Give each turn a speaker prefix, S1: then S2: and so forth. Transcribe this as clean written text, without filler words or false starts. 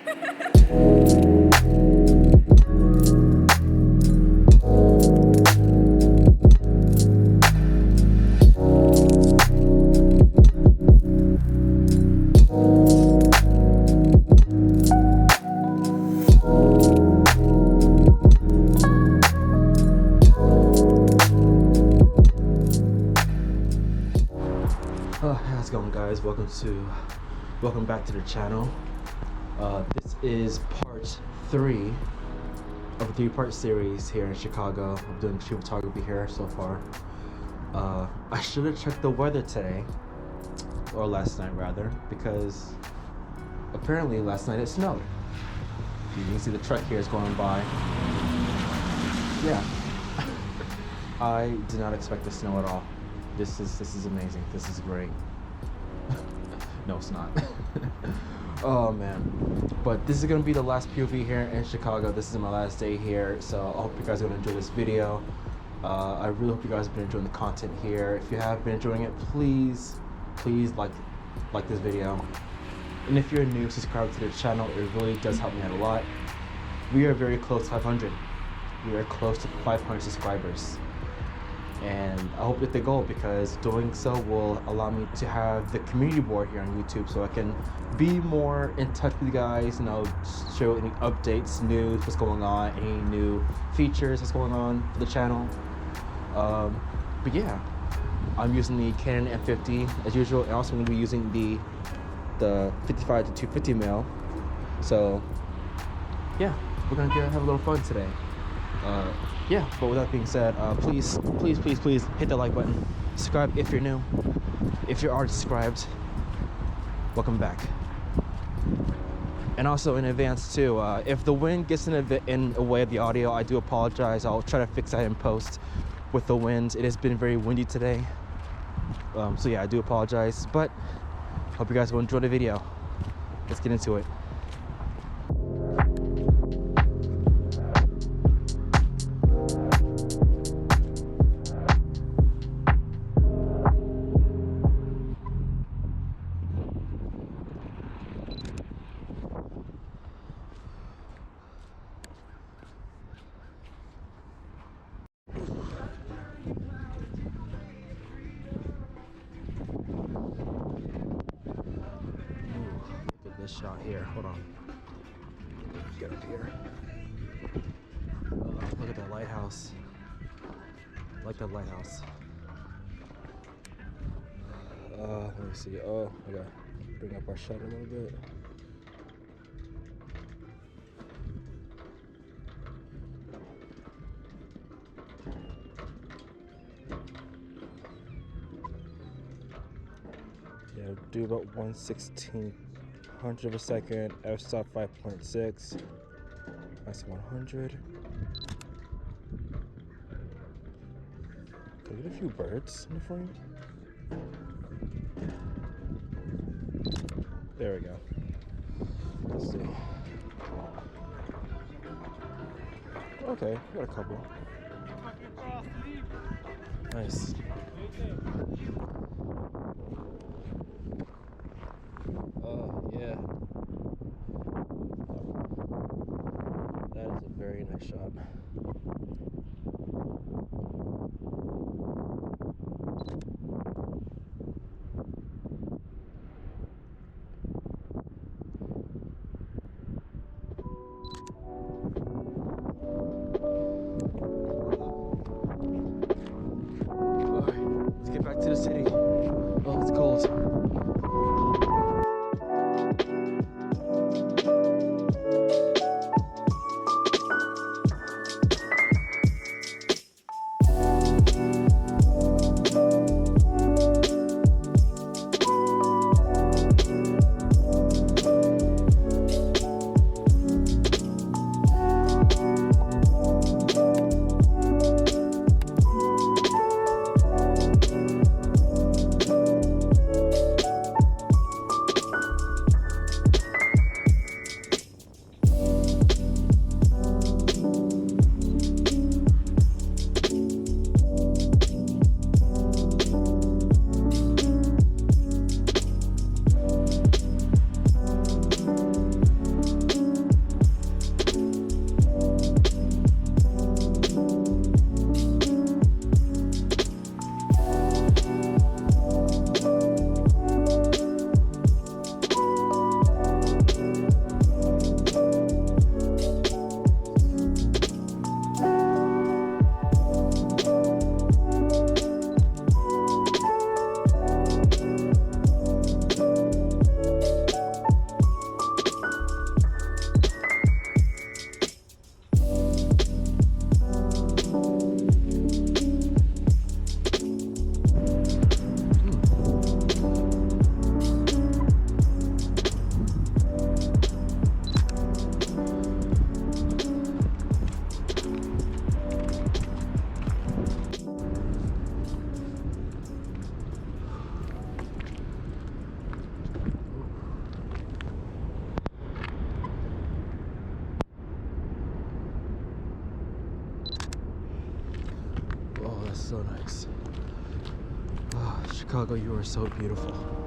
S1: How's it going, guys? Welcome back to the channel. This is part 3 of a 3-part series here in Chicago. I'm doing street photography here so far. I should have checked the weather today, or last night rather, because apparently last night it snowed. You can see the truck here is going by. Yeah. I did not expect the snow at all. This is amazing. This is great. No, it's not. Oh man. But this is gonna be the last POV here in Chicago. This is my last day here, so I hope you guys are gonna enjoy this video. I really hope you guys have been enjoying the content here. If you have been enjoying it, please like this video. And if you're new, subscribe to the channel. It really does help me out a lot. We are very close to 500. We are close to 500 subscribers. And I hope that the goal, because doing so will allow me to have the community board here on YouTube, so I can be more in touch with you guys, you know, show any updates, news, what's going on, any new features that's going on for the channel. But yeah, I'm using the Canon M50 as usual, and also I'm going to be using the 55 to 250 mil. So yeah, we're gonna have a little fun today. Yeah, but with that being said, please hit the like button, subscribe if you're new. If you are subscribed, welcome back. And also in advance too, if the wind gets in the way of the audio, I do apologize. I'll try to fix that in post with the wind. It has been very windy today, so yeah, I do apologize, but hope you guys will enjoy the video. Let's get into it. This shot here, hold on, get up here. Look at that lighthouse. I like that lighthouse. Let me see. Oh, I gotta bring up our shot a little bit. Yeah, do about 1/16 of a second, f-stop 5.6, that's 100. Can I get a few birds in the frame? There we go. Let's see. Okay, got a couple. Nice. Yeah. That is a very nice shot. Alright, let's get back to the city. Oh, it's cold. so nice. Oh, Chicago, you are so beautiful.